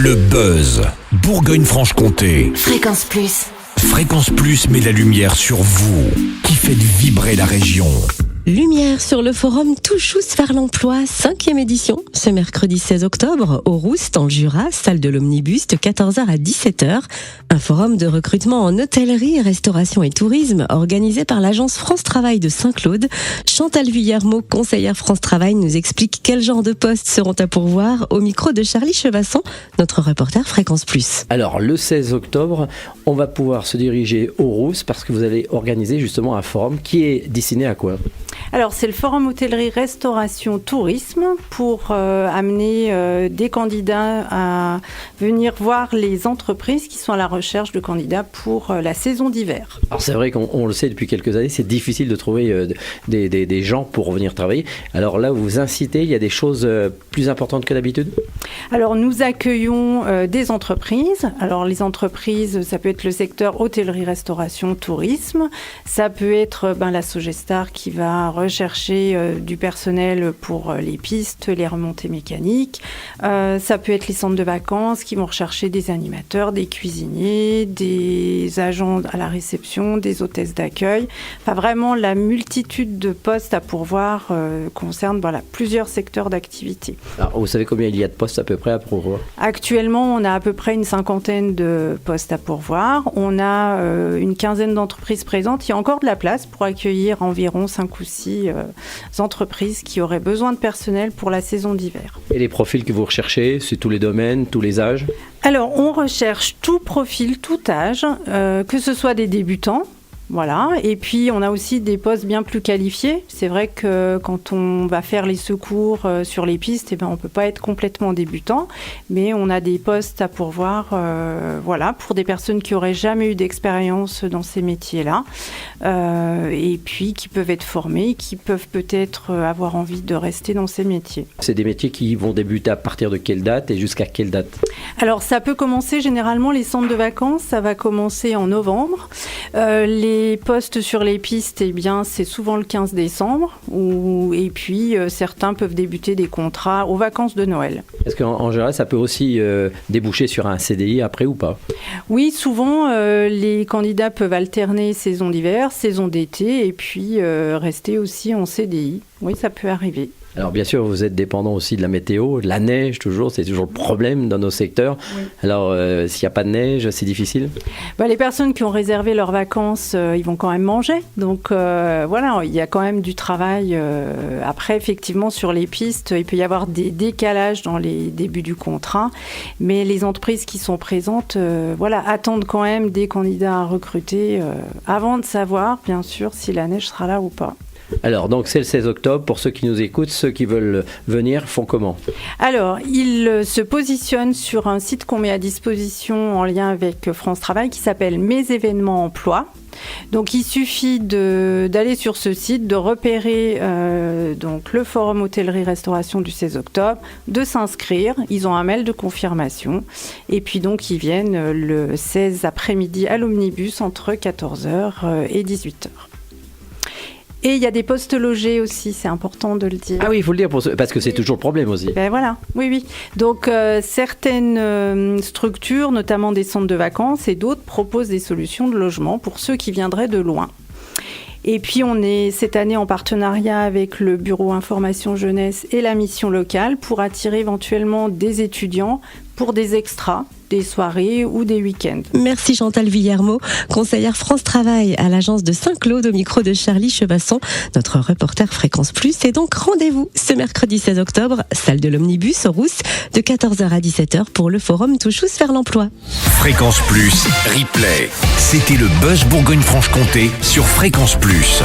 Le buzz, Bourgogne-Franche-Comté. Fréquence Plus. Fréquence Plus met la lumière sur vous, qui faites vibrer la région. Lumière sur le forum Touchous vers l'emploi, 5e édition, ce mercredi 16 octobre, au Rousse, dans le Jura, salle de l'Omnibus, de 14h à 17h. Un forum de recrutement en hôtellerie, restauration et tourisme, organisé par l'agence France Travail de Saint-Claude. Chantal Vuillermo, conseillère France Travail, nous explique quel genre de postes seront à pourvoir au micro de Charlie Chevasson, notre reporter Fréquence Plus. Alors, le 16 octobre, on va pouvoir se diriger au Rousse parce que vous allez organiser justement un forum qui est destiné à quoi ? Alors, c'est le Forum Hôtellerie Restauration Tourisme pour amener des candidats à venir voir les entreprises qui sont à la recherche de candidats pour la saison d'hiver. Alors, c'est vrai qu'on le sait depuis quelques années, c'est difficile de trouver des gens pour venir travailler. Alors là, vous incitez, il y a des choses plus importantes que d'habitude ? Alors, nous accueillons des entreprises. Alors, les entreprises, ça peut être le secteur hôtellerie, restauration, tourisme. Ça peut être la Sogestar qui va rechercher du personnel pour les pistes, les remontées mécaniques. Ça peut être les centres de vacances qui vont rechercher des animateurs, des cuisiniers, des agents à la réception, des hôtesses d'accueil. Enfin, vraiment, la multitude de postes à pourvoir concerne plusieurs secteurs d'activité. Alors, vous savez combien il y a de postes à peu près à pourvoir ? Actuellement, on a à peu près une 50aine de postes à pourvoir. On a une 15aine d'entreprises présentes. Il y a encore de la place pour accueillir environ 5 ou 6 entreprises qui auraient besoin de personnel pour la saison d'hiver. Et les profils que vous recherchez, c'est tous les domaines, tous les âges ? Alors, on recherche tout profil, tout âge, que ce soit des débutants. Voilà, et puis on a aussi des postes bien plus qualifiés. C'est vrai que quand on va faire les secours sur les pistes, on ne peut pas être complètement débutant, mais on a des postes à pourvoir pour des personnes qui n'auraient jamais eu d'expérience dans ces métiers-là, et puis qui peuvent être formées, qui peuvent peut-être avoir envie de rester dans ces métiers. C'est des métiers qui vont débuter à partir de quelle date et jusqu'à quelle date ? Alors ça peut commencer généralement, les centres de vacances, ça va commencer en novembre. Les postes sur les pistes, c'est souvent le 15 décembre. Et puis, certains peuvent débuter des contrats aux vacances de Noël. Est-ce qu'en général, ça peut aussi déboucher sur un CDI après ou pas ? Oui, souvent, les candidats peuvent alterner saison d'hiver, saison d'été, et puis rester aussi en CDI. Oui, ça peut arriver. Alors bien sûr, vous êtes dépendant aussi de la météo, de la neige toujours, c'est toujours le problème dans nos secteurs. Oui. Alors s'il n'y a pas de neige, c'est difficile ? Les personnes qui ont réservé leurs vacances, ils vont quand même manger. Donc il y a quand même du travail. Après, effectivement, sur les pistes, il peut y avoir des décalages dans les débuts du contrat. Mais les entreprises qui sont présentes attendent quand même des candidats à recruter avant de savoir, bien sûr, si la neige sera là ou pas. Alors, donc c'est le 16 octobre. Pour ceux qui nous écoutent, ceux qui veulent venir font comment ? Alors, ils se positionnent sur un site qu'on met à disposition en lien avec France Travail qui s'appelle Mes événements emploi. Donc, il suffit d'aller sur ce site, de repérer le forum hôtellerie restauration du 16 octobre, de s'inscrire. Ils ont un mail de confirmation. Et puis, donc, ils viennent le 16 après-midi à l'Omnibus entre 14h et 18h. Et il y a des postes logés aussi, c'est important de le dire. Ah oui, il faut le dire, parce que c'est toujours le problème aussi. Oui. Donc, certaines structures, notamment des centres de vacances et d'autres, proposent des solutions de logement pour ceux qui viendraient de loin. Et puis, on est cette année en partenariat avec le Bureau Information Jeunesse et la mission locale pour attirer éventuellement des étudiants pour des extras, des soirées ou des week-ends. Merci Chantal Vuillermo, conseillère France Travail à l'agence de Saint-Claude au micro de Charlie Chevasson, notre reporter Fréquence Plus. Et donc rendez-vous ce mercredi 16 octobre, salle de l'Omnibus au Rousse, de 14h à 17h pour le forum Touchous vers l'emploi. Fréquence Plus, replay. C'était le buzz Bourgogne-Franche-Comté sur Fréquence Plus.